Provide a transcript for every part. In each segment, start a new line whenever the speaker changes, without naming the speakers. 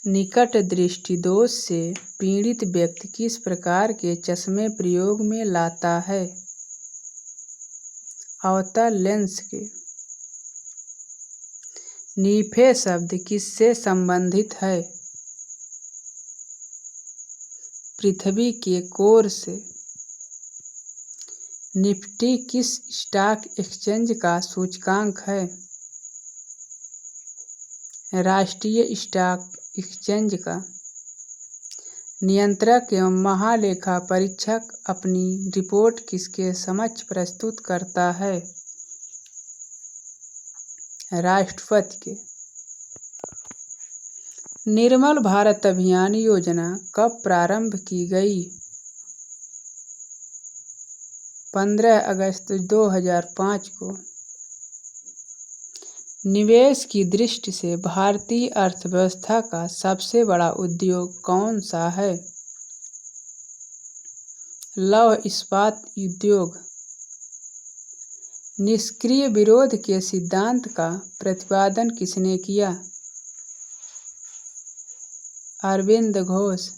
निकट दृष्टि दोष से पीड़ित व्यक्ति किस प्रकार के चश्मे प्रयोग में लाता है? अवतल लेंस के। नीफे शब्द किससे संबंधित है? पृथ्वी के कोर से। निफ्टी किस स्टॉक एक्सचेंज का सूचकांक है? राष्ट्रीय स्टॉक एक्सचेंज का। नियंत्रक एवं महालेखा परीक्षक अपनी रिपोर्ट किसके समक्ष प्रस्तुत करता है? राष्ट्रपति के। निर्मल भारत अभियान योजना कब प्रारंभ की गई? 15 अगस्त 2005 को। निवेश की दृष्टि से भारतीय अर्थव्यवस्था का सबसे बड़ा उद्योग कौन सा है? लौह इस्पात उद्योग। निष्क्रिय विरोध के सिद्धांत का प्रतिपादन किसने किया? अरविंद घोष।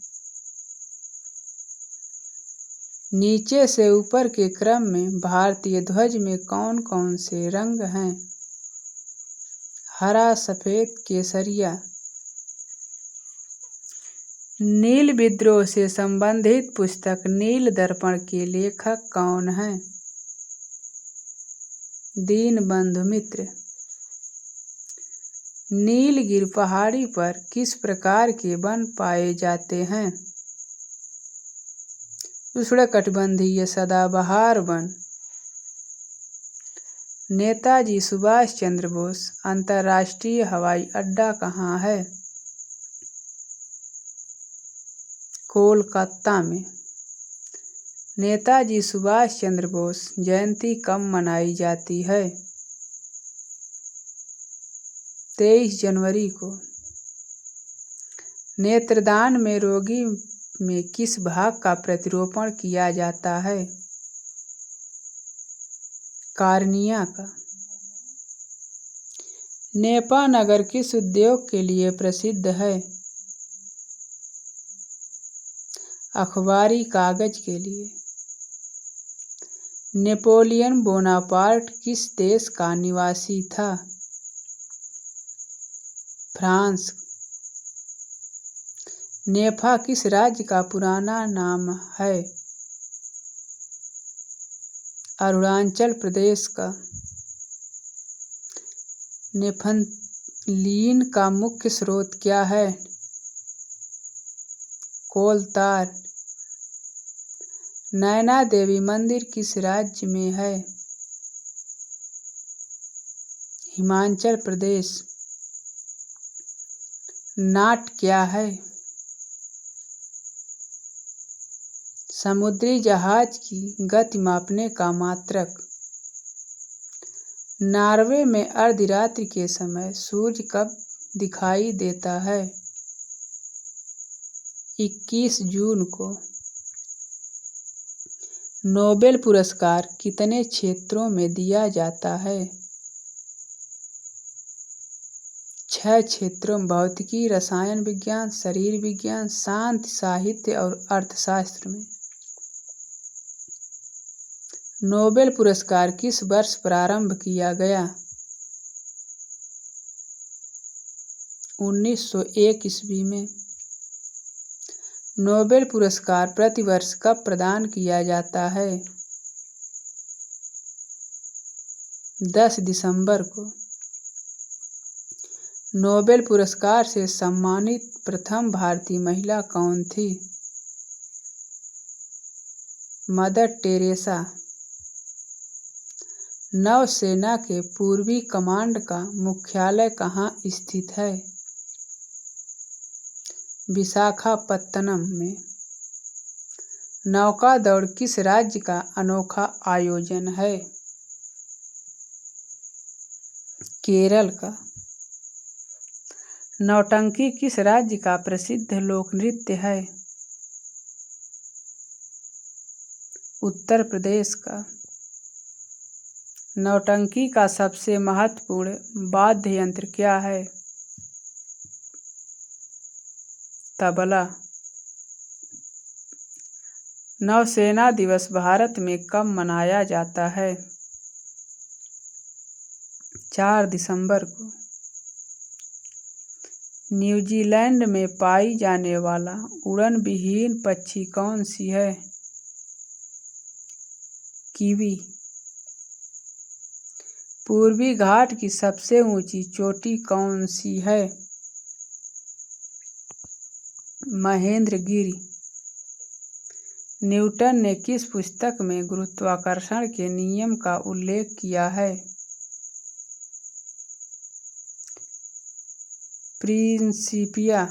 नीचे से ऊपर के क्रम में भारतीय ध्वज में कौन कौन से रंग हैं? हरा, सफेद, केसरिया। नील विद्रोह से संबंधित पुस्तक नील दर्पण के लेखक कौन हैं? दीनबंधु मित्र। नीलगिरी पहाड़ी पर किस प्रकार के वन पाए जाते हैं? उष्णकटिबंधीय सदाबहार वन। नेताजी सुभाष चंद्र बोस अंतर्राष्ट्रीय हवाई अड्डा कहाँ है? कोलकाता में। नेताजी सुभाष चंद्र बोस जयंती कब मनाई जाती है? 23 जनवरी को। नेत्रदान में रोगी में किस भाग का प्रतिरोपण किया जाता है? कार्निया का। नेपा नगर किस उद्योग के लिए प्रसिद्ध है? अखबारी कागज के लिए। नेपोलियन बोनापार्ट किस देश का निवासी था? फ्रांस। नेफा किस राज्य का पुराना नाम है? अरुणाचल प्रदेश का। नेफलीन का मुख्य स्रोत क्या है? कोलतार। नैना देवी मंदिर किस राज्य में है? हिमाचल प्रदेश। नाट क्या है? समुद्री जहाज की गति मापने का मात्रक। नॉर्वे में अर्धरात्रि के समय सूर्य कब दिखाई देता है? 21 जून को। नोबेल पुरस्कार कितने क्षेत्रों में दिया जाता है? 6 क्षेत्रों: भौतिकी, रसायन विज्ञान, शरीर विज्ञान, शांति, साहित्य और अर्थशास्त्र में। नोबेल पुरस्कार किस वर्ष प्रारंभ किया गया? 1901 ईस्वी में। नोबेल पुरस्कार प्रतिवर्ष कब प्रदान किया जाता है? 10 दिसंबर को। नोबेल पुरस्कार से सम्मानित प्रथम भारतीय महिला कौन थी? Mother Teresa. नौसेना के पूर्वी कमांड का मुख्यालय कहाँ स्थित है? विशाखापत्तनम में। नौका दौड़ किस राज्य का अनोखा आयोजन है? केरल का। नौटंकी किस राज्य का प्रसिद्ध लोक नृत्य है? उत्तर प्रदेश का। नौटंकी का सबसे महत्वपूर्ण वाद्य यंत्र क्या है? तबला। नौसेना दिवस भारत में कब मनाया जाता है? 4 दिसंबर को। न्यूजीलैंड में पाई जाने वाला उड़न विहीन पक्षी कौन सी है? कीवी। पूर्वी घाट की सबसे ऊंची चोटी कौन सी है? महेंद्रगिरी। न्यूटन ने किस पुस्तक में गुरुत्वाकर्षण के नियम का उल्लेख किया है? प्रिंसिपिया।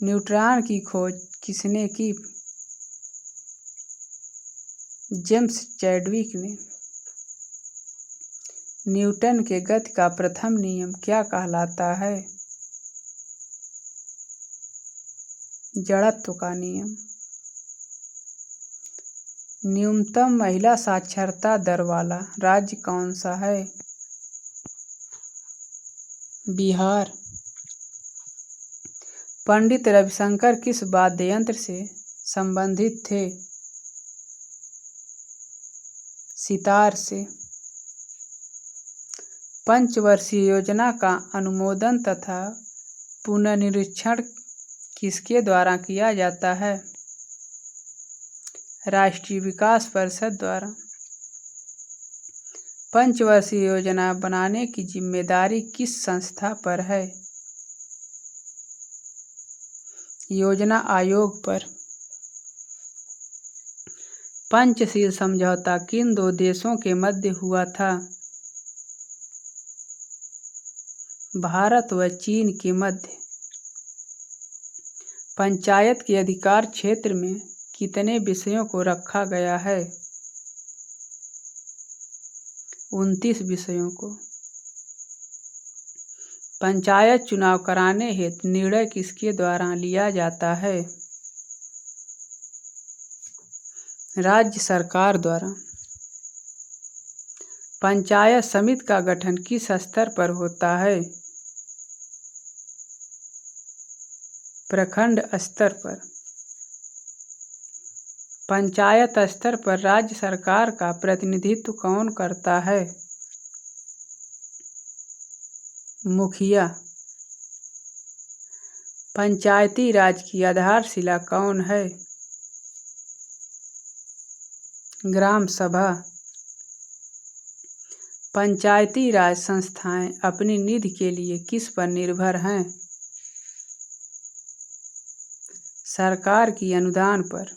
न्यूट्रॉन की खोज किसने की? जेम्स चैडविक ने। न्यूटन के गति का प्रथम नियम क्या कहलाता है? जड़त्व का नियम। न्यूनतम महिला साक्षरता दर वाला राज्य कौन सा है? बिहार। पंडित रविशंकर किस वाद्य यंत्र से संबंधित थे? सितार से। पंचवर्षीय योजना का अनुमोदन तथा पुनर्निरीक्षण किसके द्वारा किया जाता है? राष्ट्रीय विकास परिषद द्वारा। पंचवर्षीय योजना बनाने की जिम्मेदारी किस संस्था पर है? योजना आयोग पर। पंचशील समझौता किन 2 देशों के मध्य हुआ था? भारत व चीन के मध्य। पंचायत के अधिकार क्षेत्र में कितने विषयों को रखा गया है? 29 विषयों को। पंचायत चुनाव कराने हेतु निर्णय किसके द्वारा लिया जाता है? राज्य सरकार द्वारा। पंचायत समिति का गठन किस स्तर पर होता है? प्रखंड स्तर पर। पंचायत स्तर पर राज्य सरकार का प्रतिनिधित्व कौन करता है? मुखिया। पंचायती राज की आधारशिला कौन है? ग्राम सभा। पंचायती राज संस्थाएं अपनी निधि के लिए किस पर निर्भर हैं? सरकार की अनुदान पर।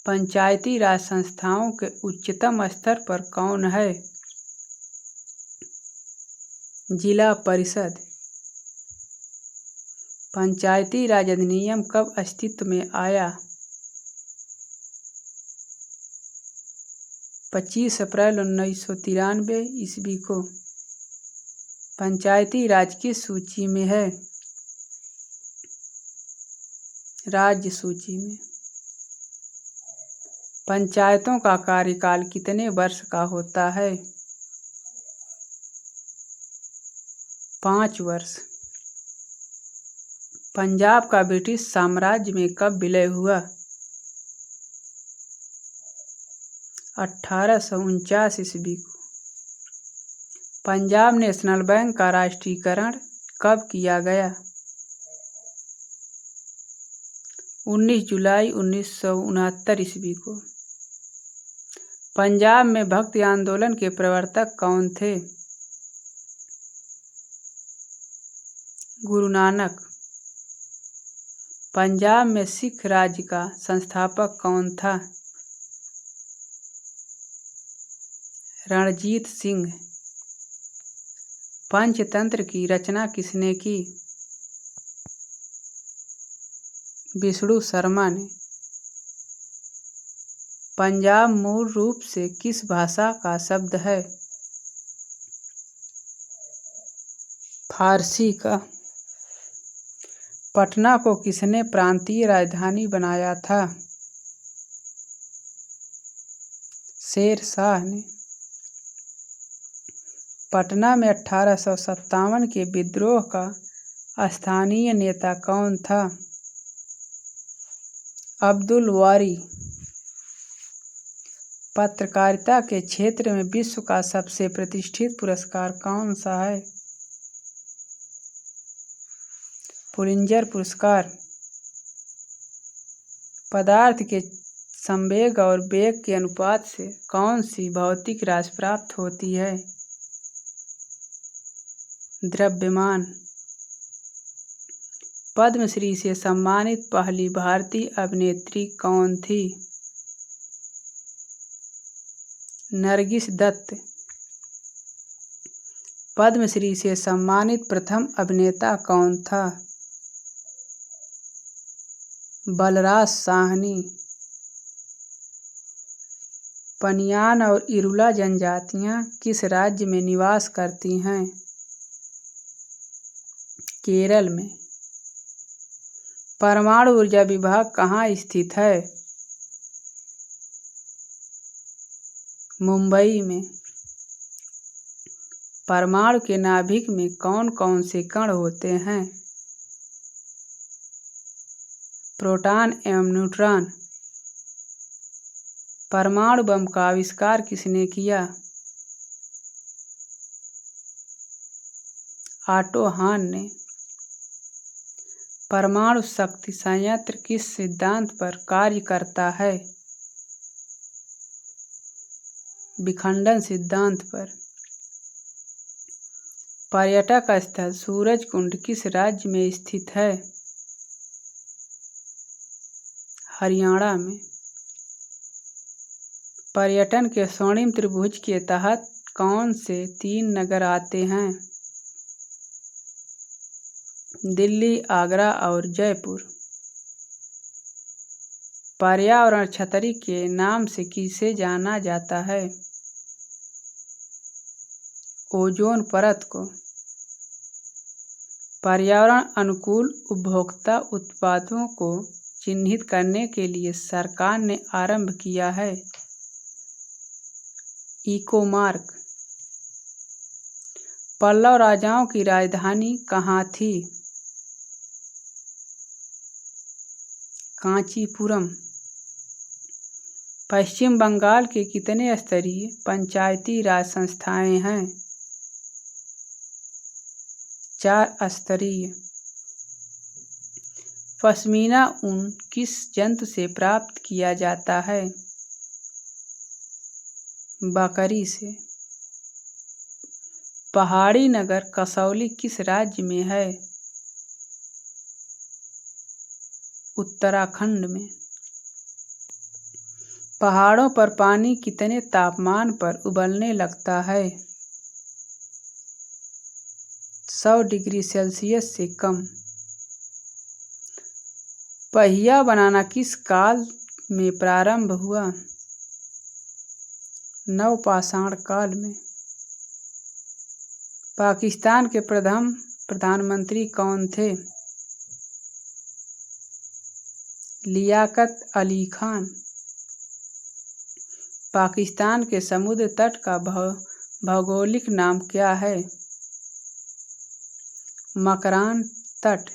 पंचायती राज संस्थाओं के उच्चतम स्तर पर कौन है? जिला परिषद। पंचायती राज अधिनियम कब अस्तित्व में आया? 25 अप्रैल 1993 ईस्वी को। पंचायती राज किस सूची में है? राज्य सूची में। पंचायतों का कार्यकाल कितने वर्ष का होता है? 5 वर्ष। पंजाब का ब्रिटिश साम्राज्य में कब विलय हुआ? 1849 ईस्वी को। पंजाब नेशनल बैंक का राष्ट्रीयकरण कब किया गया? 19 जुलाई 1969 ईस्वी को। पंजाब में भक्ति आंदोलन के प्रवर्तक कौन थे? गुरु नानक। पंजाब में सिख राज्य का संस्थापक कौन था? रणजीत सिंह। पंचतंत्र की रचना किसने की? विष्णु शर्मा ने। पंजाब मूल रूप से किस भाषा का शब्द है? फारसी का। पटना को किसने प्रांतीय राजधानी बनाया था? शेर शाह ने। पटना में 1857 के विद्रोह का स्थानीय नेता कौन था? अब्दुल वारी। पत्रकारिता के क्षेत्र में विश्व का सबसे प्रतिष्ठित पुरस्कार कौन सा है? पुलित्जर पुरस्कार। पदार्थ के संवेग और वेग के अनुपात से कौन सी भौतिक राशि प्राप्त होती है? द्रव्यमान। पद्मश्री से सम्मानित पहली भारतीय अभिनेत्री कौन थी? नरगिस दत्त। पद्मश्री से सम्मानित प्रथम अभिनेता कौन था? बलराज साहनी। पनियान और इरुला जनजातियां किस राज्य में निवास करती हैं? केरल में। परमाणु ऊर्जा विभाग कहाँ स्थित है? मुंबई में। परमाणु के नाभिक में कौन कौन से कण होते हैं? प्रोटॉन एवं न्यूट्रॉन। परमाणु बम का आविष्कार किसने किया? ऑटो हान ने। परमाणु शक्ति संयंत्र किस सिद्धांत पर कार्य करता है? विखंडन सिद्धांत पर। पर्यटक स्थल सूरजकुंड किस राज्य में स्थित है? हरियाणा में। पर्यटन के स्वर्णिम त्रिभुज के तहत कौन से 3 नगर आते हैं? दिल्ली, आगरा और जयपुर। पर्यावरण छतरी के नाम से किसे जाना जाता है? ओजोन परत को। पर्यावरण अनुकूल उपभोक्ता उत्पादों को चिन्हित करने के लिए सरकार ने आरंभ किया है इको मार्क। पल्लव राजाओं की राजधानी कहाँ थी? कांचीपुरम। पश्चिम बंगाल के कितने स्तरीय पंचायती राज संस्थाएं हैं? 4 स्तरीय। पश्मीना ऊन किस जंतु से प्राप्त किया जाता है? बकरी से। पहाड़ी नगर कसौली किस राज्य में है? उत्तराखंड में। पहाड़ों पर पानी कितने तापमान पर उबलने लगता है? 100 डिग्री सेल्सियस से कम। पहिया बनाना किस काल में प्रारंभ हुआ? नवपाषाण काल में। पाकिस्तान के प्रथम प्रधानमंत्री कौन थे? लियाकत अली खान। पाकिस्तान के समुद्र तट का भौगोलिक नाम क्या है? मकरान तट।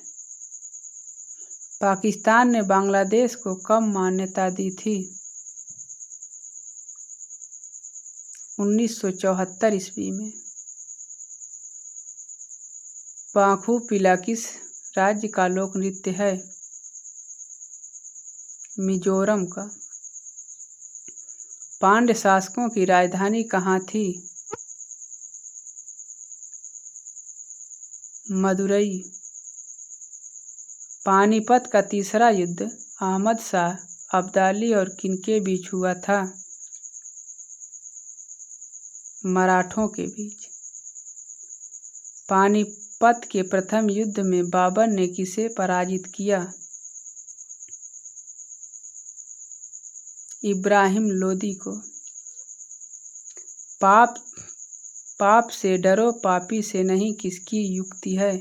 पाकिस्तान ने बांग्लादेश को कब मान्यता दी थी? 1974 ईस्वी में। पाखु पिला किस राज्य का लोक नृत्य है? मिजोरम का। पांड्य शासकों की राजधानी कहाँ थी? मदुरई। पानीपत का तीसरा युद्ध अहमद शाह, अब्दाली और किनके बीच हुआ था? मराठों के बीच। पानीपत के प्रथम युद्ध में बाबर ने किसे पराजित किया? इब्राहिम लोदी को। पाप से डरो पापी से नहीं किसकी युक्ति है?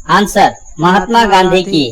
आंसर महात्मा गांधी की।